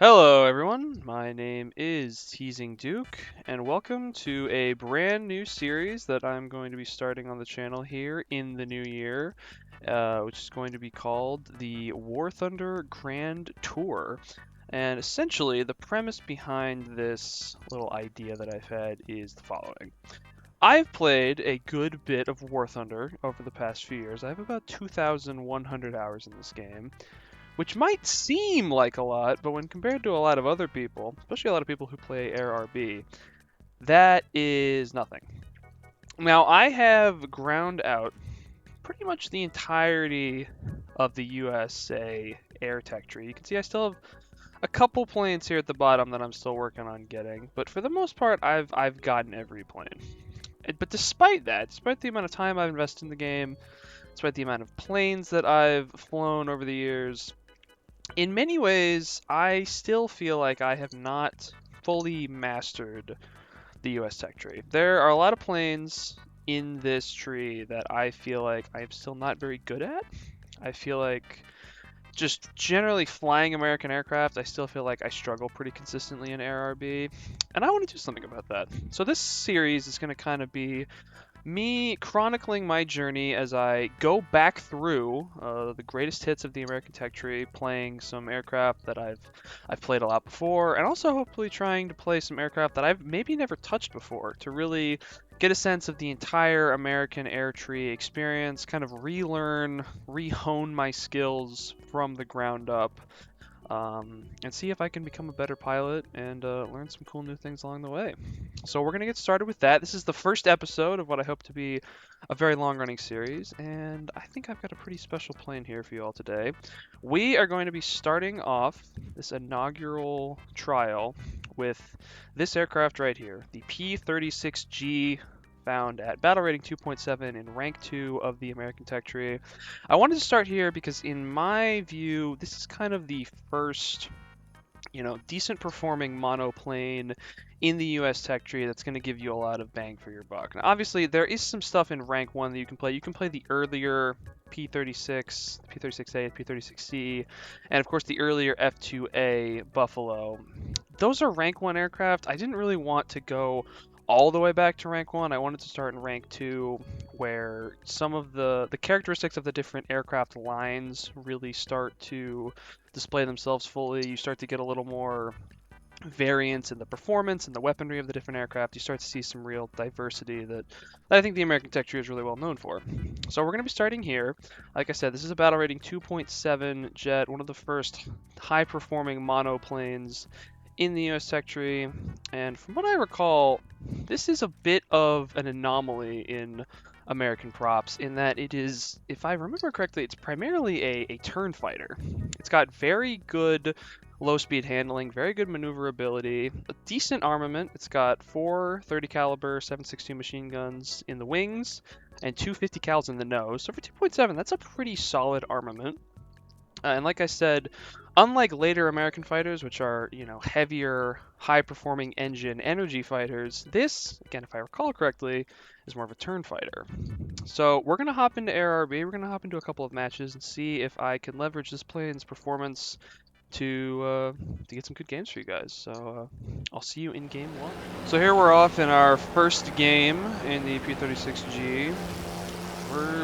Hello everyone, my name is Teasing Duke, and welcome to a brand new series that I'm going to be starting on the channel here in the new year, which is going to be called the War Thunder Grand Tour. And essentially, the premise behind this little idea that I've had is the following. I've played a good bit of War Thunder over the past few years. I have about 2,100 hours in this game, which might seem like a lot, but when compared to a lot of other people, especially a lot of people who play ARB, that is nothing. Now, I have ground out pretty much the entirety of the USA air tech tree. You can see I still have a couple planes here at the bottom that I'm still working on getting, but for the most part, I've gotten every plane. But despite that, despite the amount of time I've invested in the game, despite the amount of planes that I've flown over the years, in many ways, I still feel like I have not fully mastered the US Tech tree. There are a lot of planes in this tree that I feel like I'm still not very good at. I feel like just generally flying American aircraft, I still feel like I struggle pretty consistently in ARB, and I want to do something about that. So this series is going to kind of be me chronicling my journey as I go back through the greatest hits of the American tech tree, playing some aircraft that I've played a lot before, and also hopefully trying to play some aircraft that I've maybe never touched before to really get a sense of the entire American air tree experience, kind of relearn, rehone my skills from the ground up. And see if I can become a better pilot and learn some cool new things along the way. So we're going to get started with that. This is the first episode of what I hope to be a very long-running series, and I think I've got a pretty special plane here for you all today. We are going to be starting off this inaugural trial with this aircraft right here, the P-36G, found at battle rating 2.7 in rank 2 of the American tech tree. I wanted to start here because in my view, this is kind of the first, decent performing monoplane in the US tech tree that's going to give you a lot of bang for your buck. Now, obviously, there is some stuff in rank 1 that you can play. You can play the earlier P-36, P-36A, P-36C, and of course the earlier F-2A Buffalo. Those are rank 1 aircraft. I didn't really want to go all the way back to rank 1. I wanted to start in rank 2, where some of the characteristics of the different aircraft lines really start to display themselves fully. You start to get a little more variance in the performance and the weaponry of the different aircraft. You start to see some real diversity that I think the American tech tree is really well known for. So we're going to be starting here. Like I said, this is a battle rating 2.7 jet, one of the first high performing monoplanes in the US tech tree, and from what I recall, this is a bit of an anomaly in American props in that it is, if I remember correctly, it's primarily a turn fighter. It's got very good low speed handling, very good maneuverability, a decent armament. It's got 4 30 caliber 7.62 machine guns in the wings and 2 50 cals in the nose. So for 2.7, that's a pretty solid armament. And like I said, unlike later American fighters, which are, heavier, high-performing engine energy fighters, this, again, if I recall correctly, is more of a turn fighter. So we're going to hop into ARB, we're going to hop into a couple of matches and see if I can leverage this plane's performance to get some good games for you guys. So I'll see you in game 1. So here we're off in our first game in the P-36G.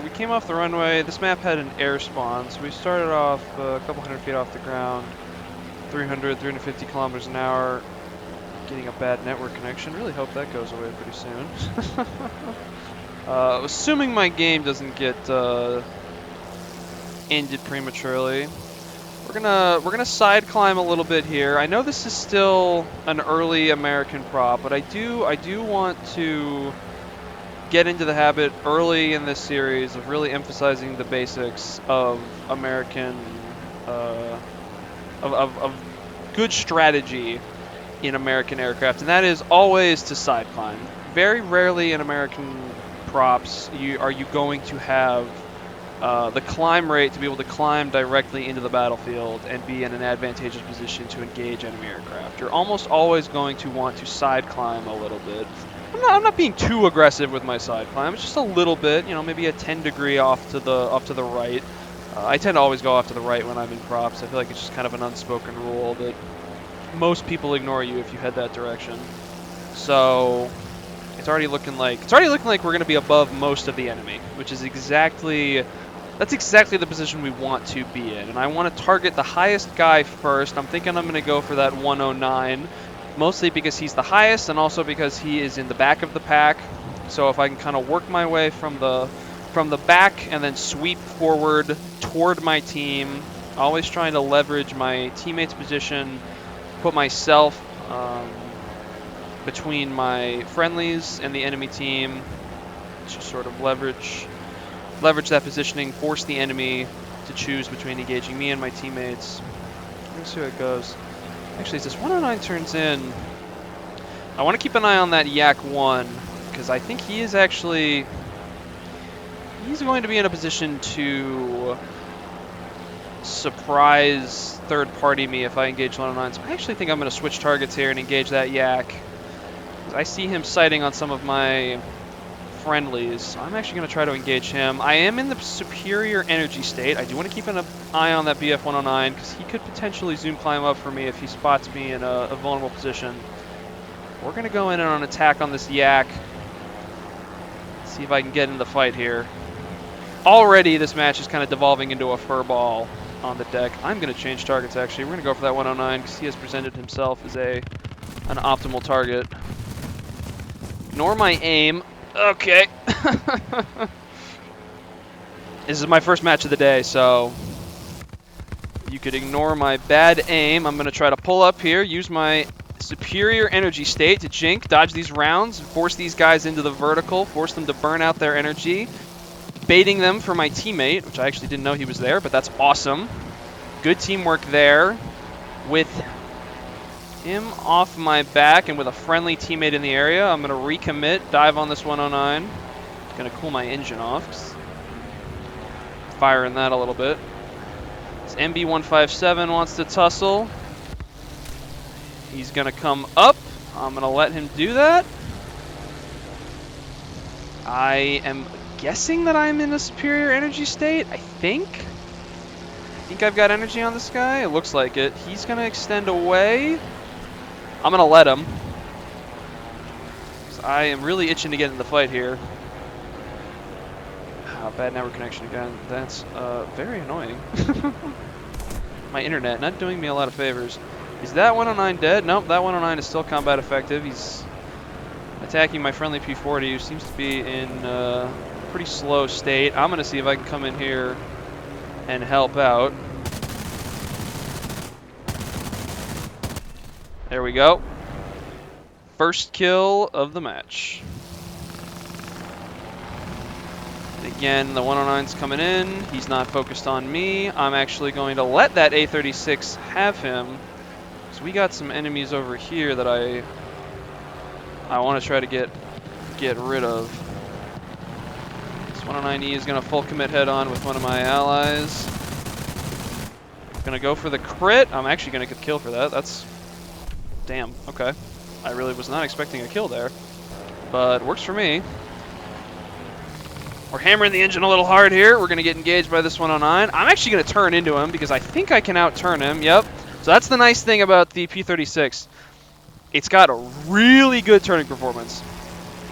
We came off the runway. This map had an air spawn, so we started off a couple hundred feet off the ground, 300, 350 kilometers an hour, getting a bad network connection. Really hope that goes away pretty soon. Assuming my game doesn't get ended prematurely, we're gonna side climb a little bit here. I know this is still an early American prop, but I do want to get into the habit early in this series of really emphasizing the basics of American, of good strategy in American aircraft, and that is always to side climb. Very rarely in American props are you going to have the climb rate to be able to climb directly into the battlefield and be in an advantageous position to engage enemy aircraft. You're almost always going to want to side climb a little bit. I'm not being too aggressive with my side climb. It's just a little bit, maybe a 10 degree off to the right. I tend to always go off to the right when I'm in props. I feel like it's just kind of an unspoken rule that most people ignore you if you head that direction. So it's already looking like we're going to be above most of the enemy, which is exactly the position we want to be in. And I want to target the highest guy first. I'm thinking I'm going to go for that 109, mostly because he's the highest and also because he is in the back of the pack. So if I can kind of work my way from the back and then sweep forward toward my team, always trying to leverage my teammate's position, put myself between my friendlies and the enemy team, to sort of leverage that positioning, force the enemy to choose between engaging me and my teammates. Let's see how it goes. Actually, as this 109 turns in, I want to keep an eye on that Yak 1, because I think he's going to be in a position to surprise third-party me if I engage 109. So I actually think I'm going to switch targets here and engage that Yak. I see him sighting on some of my friendlies, so I'm actually going to try to engage him. I am in the superior energy state. I do want to keep an eye on that BF-109 because he could potentially zoom climb up for me if he spots me in a vulnerable position. We're going to go in on an attack on this Yak. See if I can get in the fight here. Already this match is kind of devolving into a fur ball on the deck. I'm going to change targets actually. We're going to go for that 109 because he has presented himself as an optimal target. Ignore my aim. Okay. This is my first match of the day, so you could ignore my bad aim. I'm going to try to pull up here, use my superior energy state to jink, dodge these rounds, force these guys into the vertical, force them to burn out their energy, baiting them for my teammate, which I actually didn't know he was there, but that's awesome. Good teamwork there with him off my back and with a friendly teammate in the area. I'm going to recommit, dive on this 109. Going to cool my engine off. Firing that a little bit. This MB157 wants to tussle. He's going to come up. I'm going to let him do that. I am guessing that I'm in a superior energy state. I think I've got energy on this guy. It looks like it. He's going to extend away. I'm going to let him. I am really itching to get in the fight here. Bad network connection again. That's very annoying. My internet not doing me a lot of favors. Is that 109 dead? Nope, that 109 is still combat effective. He's attacking my friendly P-40, who seems to be in a pretty slow state. I'm going to see if I can come in here and help out. There we go. First kill of the match. Again, the 109's coming in. He's not focused on me. I'm actually going to let that A36 have him. So we got some enemies over here that I want to try to get rid of. This 109E is going to full commit head on with one of my allies. Going to go for the crit. I'm actually going to get the kill for that. That's... damn, okay. I really was not expecting a kill there. But works for me. We're hammering the engine a little hard here. We're going to get engaged by this 109. I'm actually going to turn into him because I think I can out-turn him. Yep. So that's the nice thing about the P-36. It's got a really good turning performance.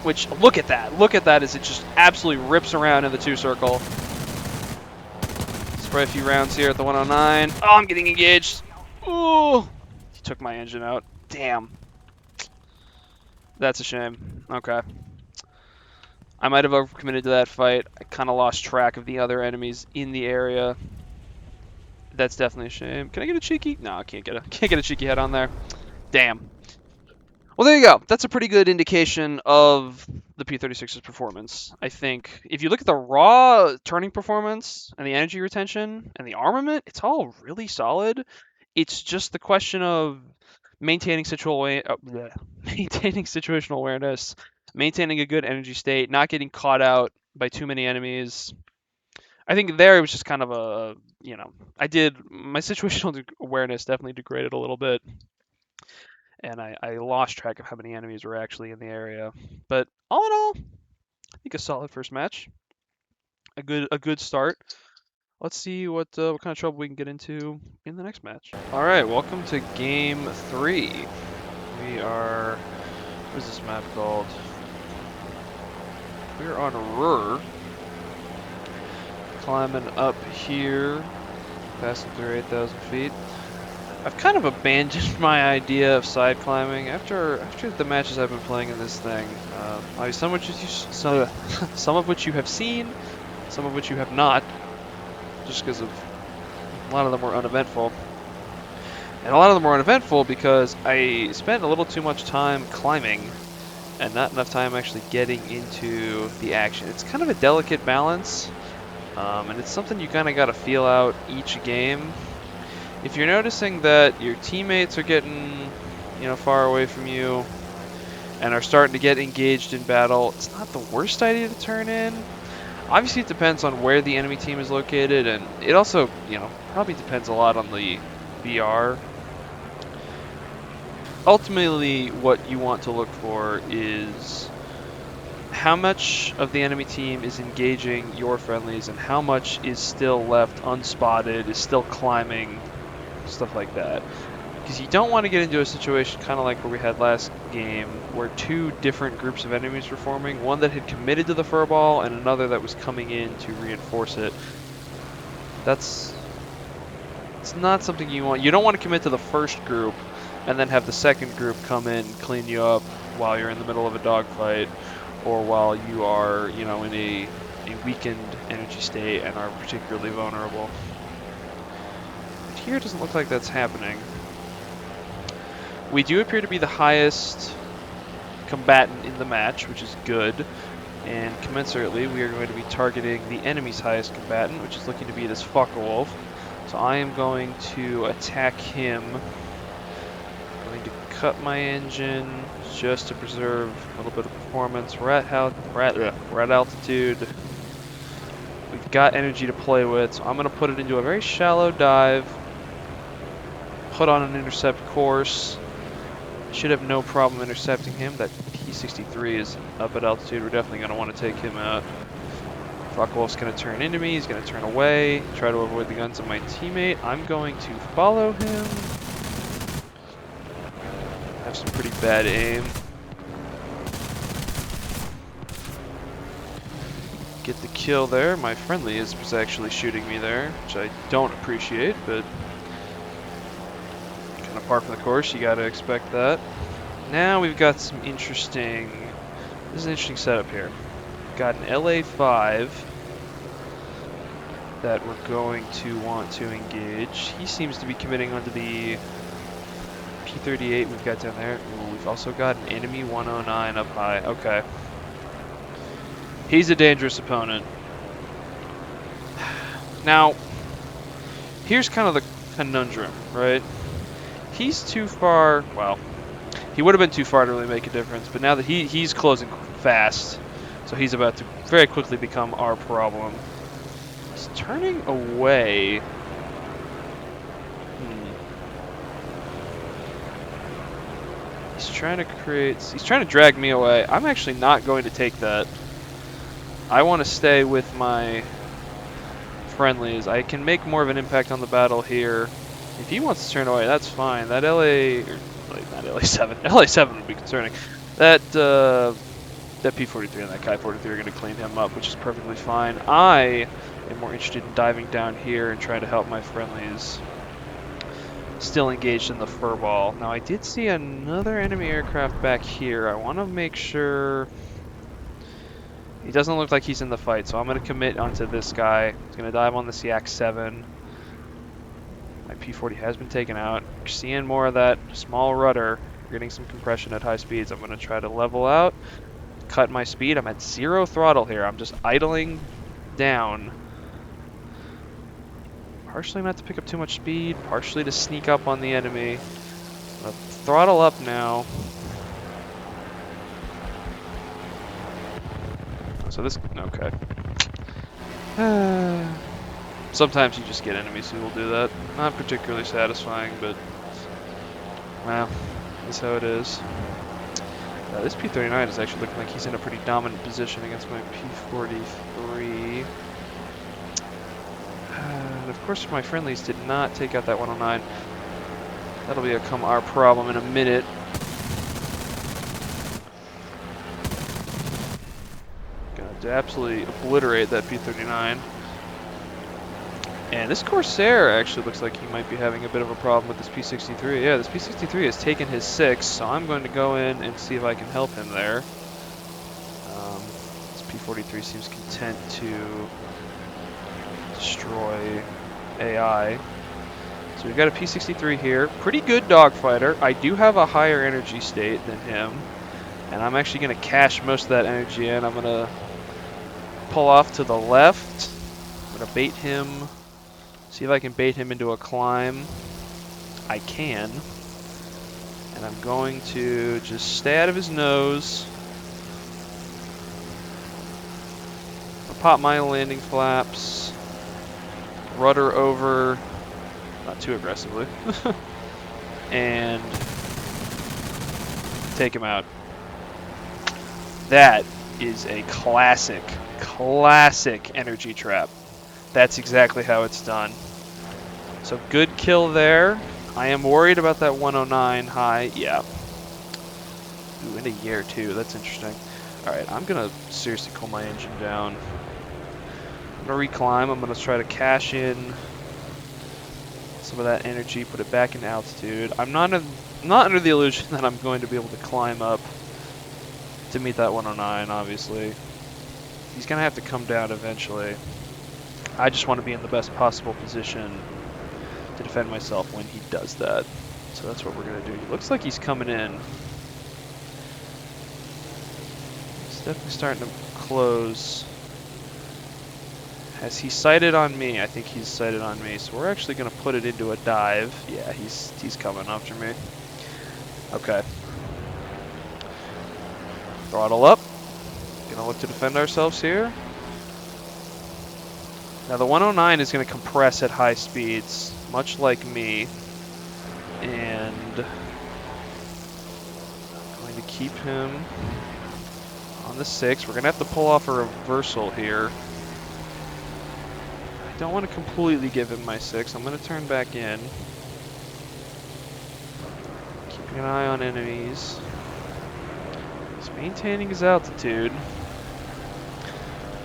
Which, look at that. Look at that as it just absolutely rips around in the 2-circle. Spray a few rounds here at the 109. Oh, I'm getting engaged. Ooh. He took my engine out. Damn. That's a shame. Okay. I might have overcommitted to that fight. I kind of lost track of the other enemies in the area. That's definitely a shame. Can I get a cheeky? No, I can't get a cheeky head on there. Damn. Well, there you go. That's a pretty good indication of the P-36's performance. I think if you look at the raw turning performance and the energy retention and the armament, it's all really solid. It's just the question of maintaining situational awareness, maintaining a good energy state, not getting caught out by too many enemies. I think there it was just kind of a, my situational awareness definitely degraded a little bit, and I lost track of how many enemies were actually in the area. But all in all, I think a solid first match, a good start. let's see what kind of trouble we can get into in the next match. All right, welcome to Game 3. We are, what is this map called? We're on Ruhr. Climbing up here, passing through 8,000 feet. I've kind of abandoned my idea of side climbing after the matches I've been playing in this thing. Some of which you have seen, some of which you have not, just because of a lot of them were uneventful. And a lot of them were uneventful because I spent a little too much time climbing and not enough time actually getting into the action. It's kind of a delicate balance, and it's something you kind of got to feel out each game. If you're noticing that your teammates are getting, far away from you and are starting to get engaged in battle, it's not the worst idea to turn in. Obviously, it depends on where the enemy team is located, and it also, probably depends a lot on the VR. Ultimately, what you want to look for is how much of the enemy team is engaging your friendlies and how much is still left unspotted, is still climbing, stuff like that. Because you don't want to get into a situation kind of like what we had last game, where two different groups of enemies were forming, one that had committed to the furball and another that was coming in to reinforce it. It's not something you want. You don't want to commit to the first group and then have the second group come in, clean you up while you're in the middle of a dogfight, or while you are, in a weakened energy state and are particularly vulnerable. But here it doesn't look like that's happening. We do appear to be the highest combatant in the match, which is good, and commensurately we are going to be targeting the enemy's highest combatant, which is looking to be this Focke-Wulf. So I am going to attack him. I'm going to cut my engine just to preserve a little bit of performance. We're at altitude. We've got energy to play with, so I'm going to put it into a very shallow dive, put on an intercept course. Should have no problem intercepting him. That P-36G is up at altitude. We're definitely going to want to take him out. Focke-Wulf's going to turn into me. He's going to turn away, try to avoid the guns of my teammate. I'm going to follow him. Have some pretty bad aim. Get the kill there. My friendly was actually shooting me there, which I don't appreciate, but kind of par for the course. You got to expect that. Now we've got some interesting. This is an interesting setup here. We've got an LA-5 that we're going to want to engage. He seems to be committing onto the P-38 we've got down there. Ooh, we've also got an enemy 109 up high. Okay. He's a dangerous opponent. Now, here's kind of the conundrum, right? He's too far, well, he would have been too far to really make a difference, but now that he's closing fast, so he's about to very quickly become our problem. He's turning away. He's trying to drag me away. I'm actually not going to take that. I want to stay with my friendlies. I can make more of an impact on the battle here. If he wants to turn away, that's fine. That not LA-7. LA-7 would be concerning. That P-43 and that Chi-43 are going to clean him up, which is perfectly fine. I am more interested in diving down here and trying to help my friendlies still engaged in the furball. Now, I did see another enemy aircraft back here. I want to make sure. He doesn't look like he's in the fight, so I'm going to commit onto this guy. He's going to dive on the Yak-7. My P-40 has been taken out. You're seeing more of that small rudder. You're getting some compression at high speeds. I'm going to try to level out, cut my speed. I'm at 0 throttle here. I'm just idling down. Partially not to pick up too much speed, partially to sneak up on the enemy. I'm going to throttle up now. So this, okay. Sometimes you just get enemies who will do that. Not particularly satisfying, but, well, that's how it is. This P-39 is actually looking like he's in a pretty dominant position against my P-43. And of course my friendlies did not take out that 109. That'll become our problem in a minute. Gonna absolutely obliterate that P-39. And this Corsair actually looks like he might be having a bit of a problem with this P-63. Yeah, this P-63 has taken his 6, so I'm going to go in and see if I can help him there. This P-43 seems content to destroy AI. So we've got a P-63 here. Pretty good dogfighter. I do have a higher energy state than him. And I'm actually going to cash most of that energy in. I'm going to pull off to the left. I'm going to bait him. See if I can bait him into a climb. I can. And I'm going to just stay out of his nose. I'll pop my landing flaps. Rudder over. Not too aggressively. And take him out. That is a classic energy trap. That's exactly how it's done. So good kill there. I am worried about that 109 high. Yeah. Ooh, in a year too. That's interesting. Alright, I'm going to seriously cool my engine down. I'm going to reclimb. I'm going to try to cash in some of that energy, put it back in altitude. I'm not under the illusion that I'm going to be able to climb up to meet that 109, obviously. He's going to have to come down eventually. I just want to be in the best possible position to defend myself when he does that. So that's what we're going to do. He looks like he's coming in. He's definitely starting to close. Has he sighted on me? I think he's sighted on me. So we're actually going to put it into a dive. Yeah, he's coming after me. Okay. Throttle up. Gonna look to defend ourselves here. Now the 109 is going to compress at high speeds, much like me. And I'm going to keep him on the 6. We're going to have to pull off a reversal here. I don't want to completely give him my 6. I'm going to turn back in. Keeping an eye on enemies. He's maintaining his altitude.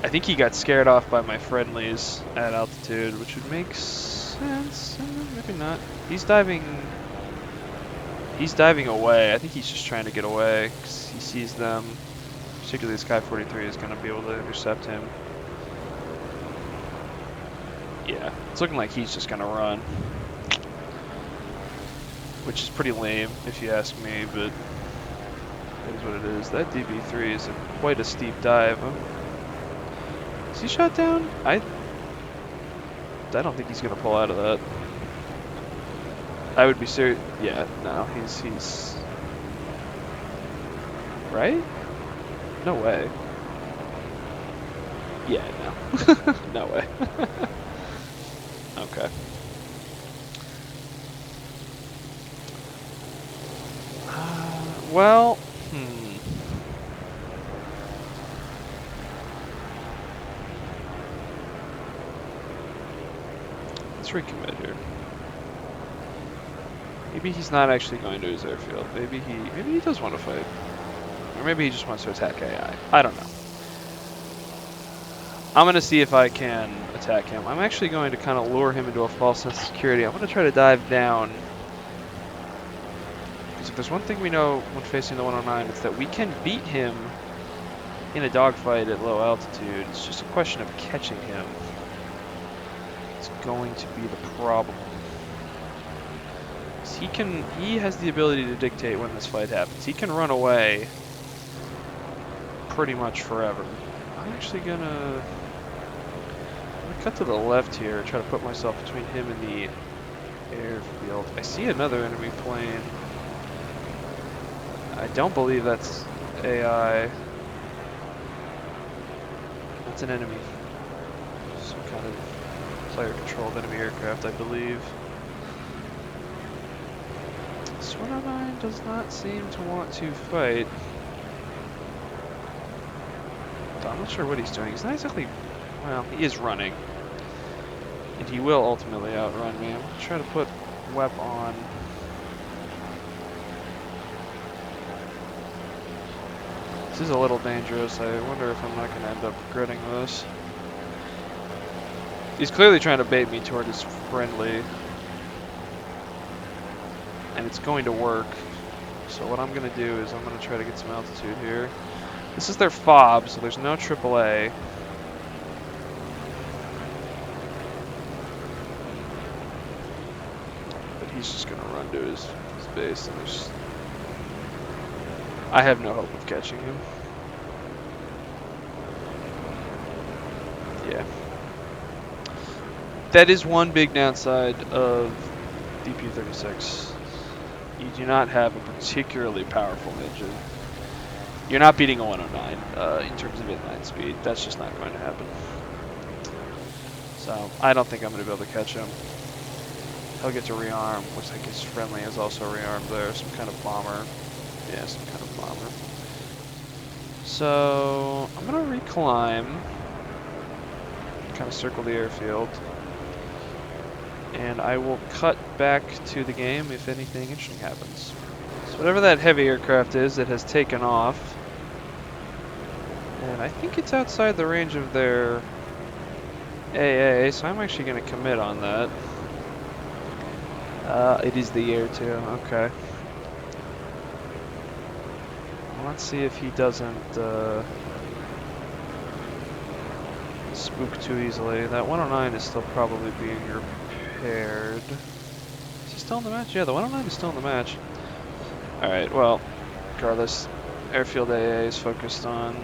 I think he got scared off by my friendlies at altitude, which would make sense. Maybe not. He's diving away. I think he's just trying to get away because he sees them. Particularly this Sky 43 is going to be able to intercept him. Yeah, it's looking like he's just going to run. Which is pretty lame, if you ask me, but it is what it is. That DB3 is quite a steep dive. Is he shot down? I don't think he's going to pull out of that. I would be serious. Yeah, no, he's... Right? No way. Yeah, no. No way. Okay. Well, let's recommit here. Maybe he's not actually going to his airfield. Maybe he does want to fight. Or maybe he just wants to attack AI. I don't know. I'm going to see if I can attack him. I'm actually going to kind of lure him into a false sense of security. I'm going to try to dive down. Because if there's one thing we know when facing the 109, it's that we can beat him in a dogfight at low altitude. It's just a question of catching him. It's going to be the problem. He has the ability to dictate when this fight happens. He can run away pretty much forever. I'm actually gonna cut to the left here, try to put myself between him and the airfield. I see another enemy plane. I don't believe that's AI. That's an enemy. Some kind of player-controlled enemy aircraft, I believe. This 109 does not seem to want to fight. I'm not sure what he's doing. He's not exactly... Well, he is running. And he will ultimately outrun me. I'm going to try to put Web on. This is a little dangerous. I wonder if I'm not going to end up regretting this. He's clearly trying to bait me toward his friendly. And it's going to work. So what I'm going to do is I'm going to try to get some altitude here. This is their FOB, so there's no AAA. But he's just going to run to his base, and there's... I have no hope of catching him. Yeah. That is one big downside of the P-36. You do not have a particularly powerful engine. You're not beating a 109 in terms of inline speed. That's just not going to happen. So I don't think I'm going to be able to catch him. He'll get to rearm. Looks like his friendly is also rearmed there. Some kind of bomber. Yeah, some kind of bomber. So I'm going to reclimb. Kind of circle the airfield. And I will cut back to the game if anything interesting happens. So whatever that heavy aircraft is, it has taken off. And I think it's outside the range of their AA, so I'm actually going to commit on that. It is the Air too, okay. Well, let's see if he doesn't spook too easily. That 109 is still probably being repaired. Is he still in the match? Yeah, the 109 is still in the match. Alright, well, regardless, airfield AA is focused on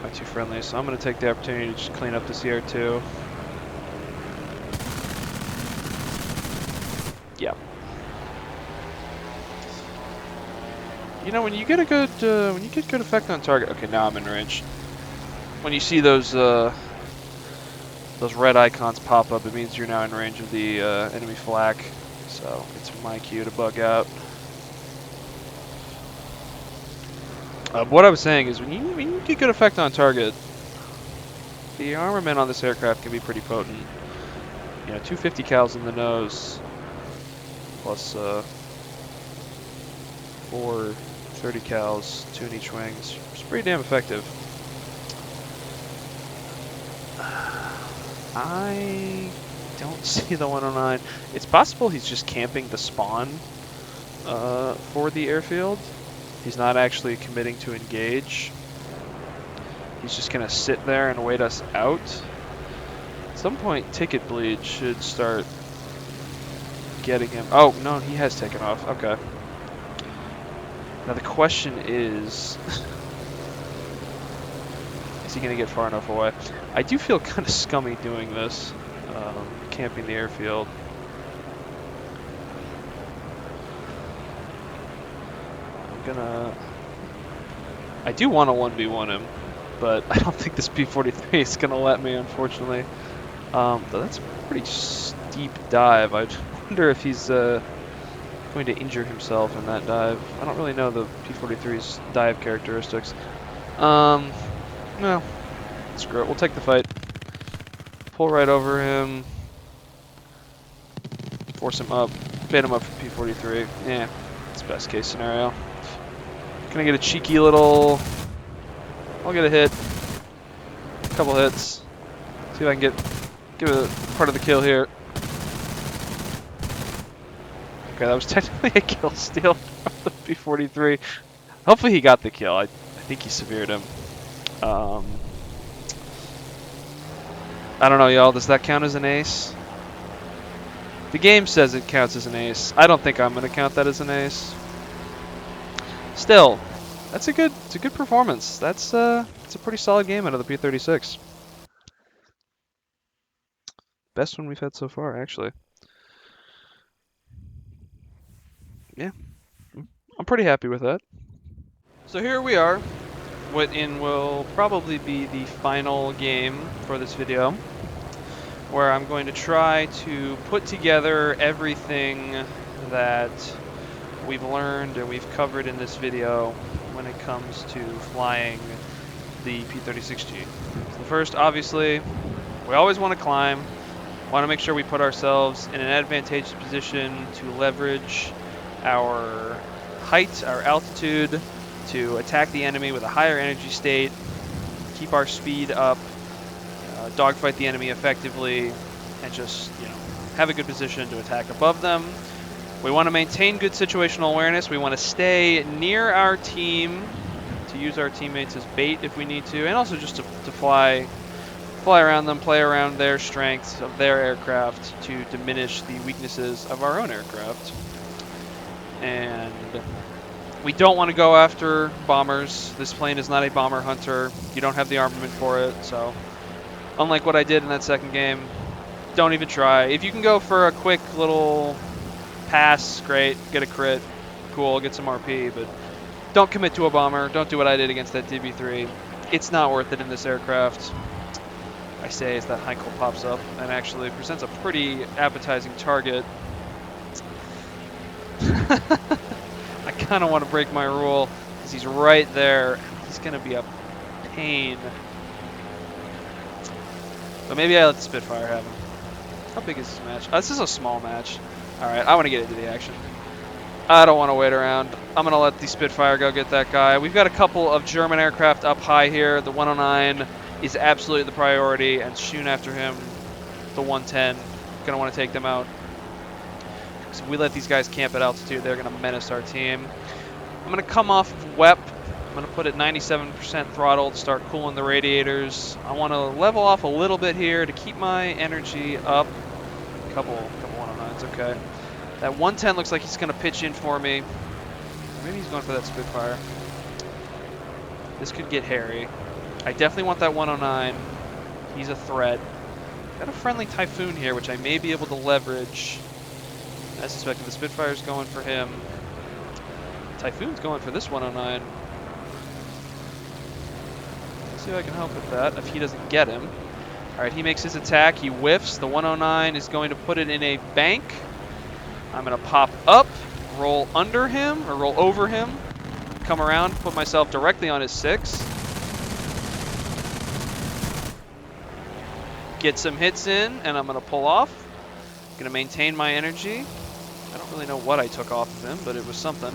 my two friendlies, so I'm going to take the opportunity to just clean up this ER2. Yeah. You know, when you get a good, good effect on target. Okay, now I'm in range. When you see those red icons pop up, it means you're now in range of the enemy flak. So it's my cue to bug out. What I was saying is, when you get good effect on target, the armament on this aircraft can be pretty potent. You know, 250 cals in the nose, plus 4 30 cals, 2 in each wing. It's pretty damn effective. I don't see the 109. It's possible he's just camping the spawn for the airfield. He's not actually committing to engage. He's just going to sit there and wait us out. At some point, ticket bleed should start getting him. Oh, no, he has taken off. Okay. Now the question is he going to get far enough away? I do feel kind of scummy doing this, camping the airfield. I do want to 1v1 him, but I don't think this P-43 is going to let me, unfortunately. Though that's a pretty steep dive. I wonder if he's going to injure himself in that dive. I don't really know the P-43's dive characteristics. No, screw it. We'll take the fight. Pull right over him. Force him up. Bait him up for P-43. Yeah, it's best case scenario. Gonna get a cheeky little... I'll get a hit. A couple hits. See if I can give a part of the kill here. Okay, that was technically a kill steal from the P-43. Hopefully he got the kill. I think he severed him. I don't know, y'all. Does that count as an ace? The game says it counts as an ace. I don't think I'm gonna count that as an ace. Still, it's a good performance. It's a pretty solid game out of the P-36. Best one we've had so far, actually. Yeah, I'm pretty happy with that. So here we are. What will probably be the final game for this video, where I'm going to try to put together everything that we've learned and we've covered in this video when it comes to flying the P-36G. So the first, obviously, We always want to climb. Want to make sure we put ourselves in an advantageous position to leverage our height, our altitude, to attack the enemy with a higher energy state, keep our speed up, dogfight the enemy effectively, and just, have a good position to attack above them. We want to maintain good situational awareness. We want to stay near our team to use our teammates as bait if we need to, and also just to fly around them, play around their strengths of their aircraft to diminish the weaknesses of our own aircraft. And we don't want to go after bombers. This plane is not a bomber hunter. You don't have the armament for it, so unlike what I did in that second game, don't even try. If you can go for a quick little pass, great, get a crit, cool, get some RP, but don't commit to a bomber. Don't do what I did against that DB3. It's not worth it in this aircraft. I say as that Heinkel pops up and actually presents a pretty appetizing target. I kind of want to break my rule because he's right there. He's going to be a pain. But maybe I let the Spitfire have him. How big is this match? This is a small match. Alright, I want to get into the action. I don't want to wait around. I'm going to let the Spitfire go get that guy. We've got a couple of German aircraft up high here. The 109 is absolutely the priority, and soon after him, the 110. Going to want to take them out. So if we let these guys camp at altitude, they're going to menace our team. I'm going to come off of WEP. I'm going to put it 97% throttle to start cooling the radiators. I want to level off a little bit here to keep my energy up. Couple 109s, okay. That 110 looks like he's going to pitch in for me. Maybe he's going for that Spitfire. This could get hairy. I definitely want that 109. He's a threat. Got a friendly Typhoon here, which I may be able to leverage. I suspect the Spitfire's going for him. Typhoon's going for this 109. Let's see if I can help with that, if he doesn't get him. Alright, he makes his attack. He whiffs. The 109 is going to put it in a bank. I'm going to pop up, roll under him, or roll over him, come around, put myself directly on his 6. Get some hits in, and I'm going to pull off. Going to maintain my energy. I don't really know what I took off of him, but it was something.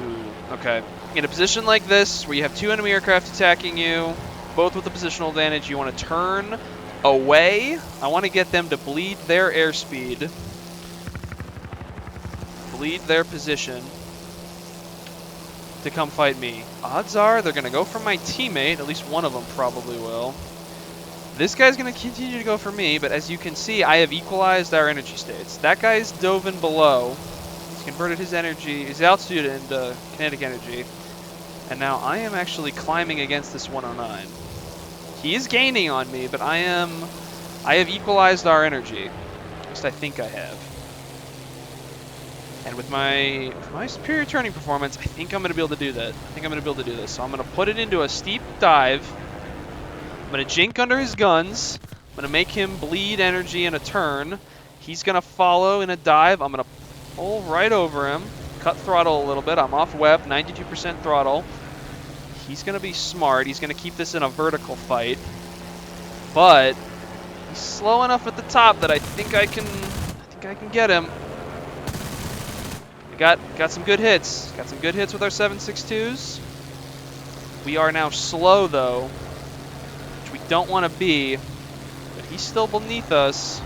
Ooh, okay. In a position like this, where you have 2 enemy aircraft attacking you, both with a positional advantage, you want to turn away. I want to get them to bleed their airspeed. Bleed their position to come fight me. Odds are they're going to go for my teammate. At least one of them probably will. This guy's going to continue to go for me, but as you can see, I have equalized our energy states. That guy's dove in below. He's converted his energy, his altitude into kinetic energy. And now I am actually climbing against this 109. He is gaining on me, but I have equalized our energy. At least I think I have. And with my superior turning performance, I think I'm going to be able to do that. I think I'm going to be able to do this. So I'm going to put it into a steep dive. I'm going to jink under his guns. I'm going to make him bleed energy in a turn. He's going to follow in a dive. I'm going to pull right over him. Cut throttle a little bit. I'm off WEP, 92% throttle. He's going to be smart. He's going to keep this in a vertical fight. But he's slow enough at the top that I think I can get him. We got some good hits. Got some good hits with our 7.62s. We are now slow though, which we don't want to be. But he's still beneath us.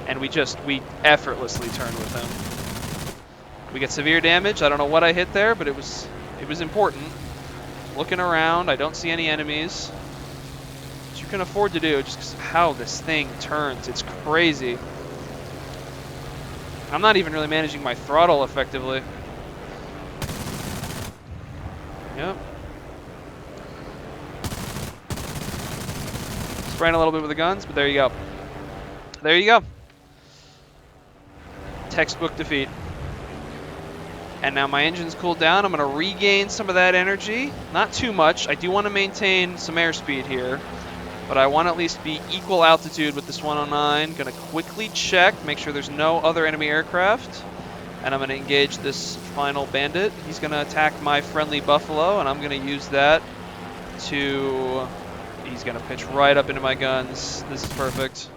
And we effortlessly turn with him. We get severe damage. I don't know what I hit there, but it was important. Looking around, I don't see any enemies. What you can afford to do, just 'cause of how this thing turns. It's crazy. I'm not even really managing my throttle effectively. Yep. Spraying a little bit with the guns, but there you go. There you go. Textbook defeat. And now my engine's cooled down. I'm going to regain some of that energy. Not too much. I do want to maintain some airspeed here. But I want to at least be equal altitude with this 109. Going to quickly check, make sure there's no other enemy aircraft. And I'm going to engage this final bandit. He's going to attack my friendly Buffalo, and I'm going to use that to He's gonna pitch right up into my guns. This is perfect.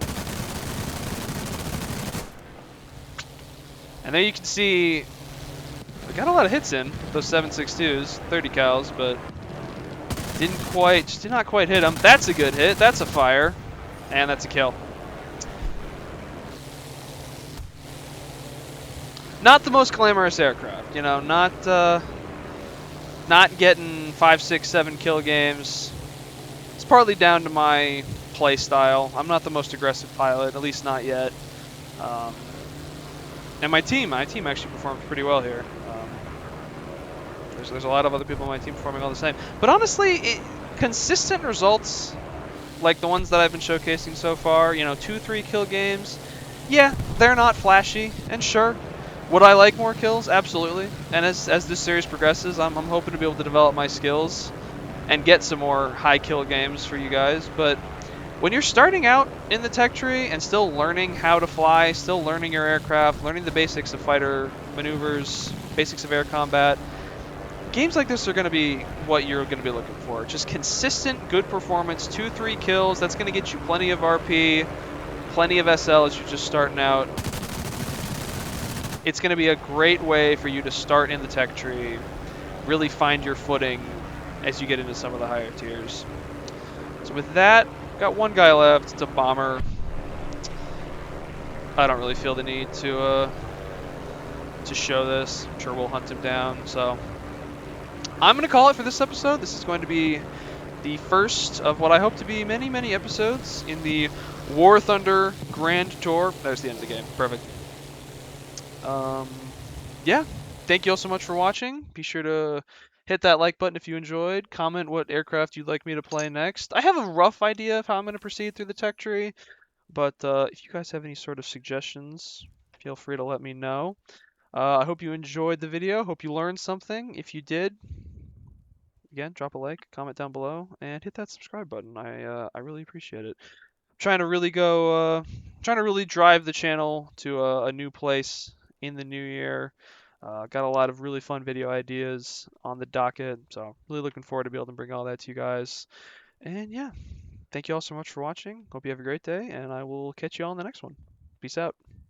And there you can see we got a lot of hits in those 7.62s, 30 cals, but did not quite hit him. That's a good hit. That's a fire, and that's a kill. Not the most glamorous aircraft, you know. Not getting 5, 6, 7 kill games. It's partly down to my play style. I'm not the most aggressive pilot, at least not yet. And my team actually performs pretty well here. There's a lot of other people on my team performing all the same. But honestly, consistent results like the ones that I've been showcasing so far, you know, 2, 3 kill games, yeah, they're not flashy. And sure, would I like more kills? Absolutely. And as this series progresses, I'm hoping to be able to develop my skills and get some more high kill games for you guys. But when you're starting out in the tech tree and still learning how to fly, still learning your aircraft, learning the basics of fighter maneuvers, basics of air combat, games like this are going to be what you're going to be looking for. Just consistent, good performance, 2, 3 kills. That's going to get you plenty of RP, plenty of SL as you're just starting out. It's going to be a great way for you to start in the tech tree, really find your footing as you get into some of the higher tiers. So with that, got one guy left. It's a bomber. I don't really feel the need to show this. I'm sure we'll hunt him down. So I'm going to call it for this episode. This is going to be the first of what I hope to be many, many episodes in the War Thunder Grand Tour. There's the end of the game. Perfect. Yeah. Thank you all so much for watching. Be sure to hit that like button if you enjoyed. Comment what aircraft you'd like me to play next. I have a rough idea of how I'm going to proceed through the tech tree, but if you guys have any sort of suggestions, feel free to let me know. I hope you enjoyed the video. Hope you learned something. If you did, again, drop a like, comment down below, and hit that subscribe button. I really appreciate it. I'm trying to really trying to really drive the channel to a new place in the new year. Got a lot of really fun video ideas on the docket, so really looking forward to be able to bring all that to you guys. And yeah, thank you all so much for watching. Hope you have a great day, and I will catch you all in the next one. Peace out.